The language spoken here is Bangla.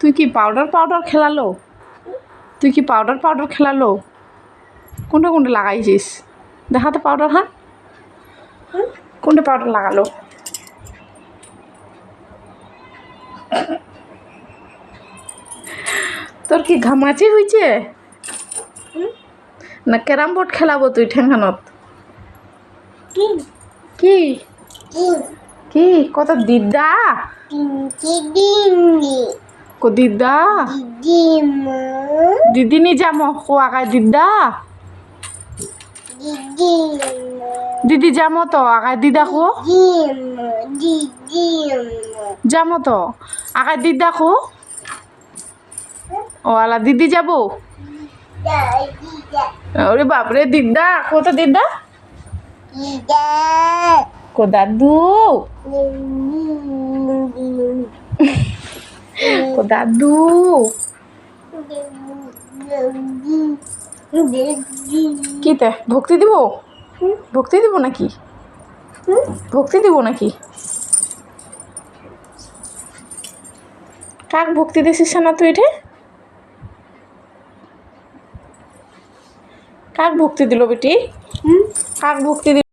তুই কি পাউডার পাউডার খেলালো? তুই কি পাউডার পাউডার খেলালো? কোনটা কোনটা লাগাইছিস? দেখা তো পাউডার। হ্যাঁ, কোনটা পাউডার লাগালো? তোর কি ঘামাচি হয়েছে না? ক্যারাম বোর্ড খেলাবো তুই ঠেঙ্গানত? কি কি কত দিদা কো দিদা দিদি নি যাম কো আগায় দিদা দিদি যামো তো আগায় দিদা কো যামো তো আগায় দিদা কো ও আলা দিদি যাবো। ওরে বাপরে দিদা কত দিদা কো দাদু কো দাদু কিতে ভক্তি দিব? ভক্তি দিব নাকি? ভক্তি দিব নাকি? কাক ভক্তি দিছিস না তুই? এটা কাক ভক্তি দিল বেটি? কাক ভক্তি দিল?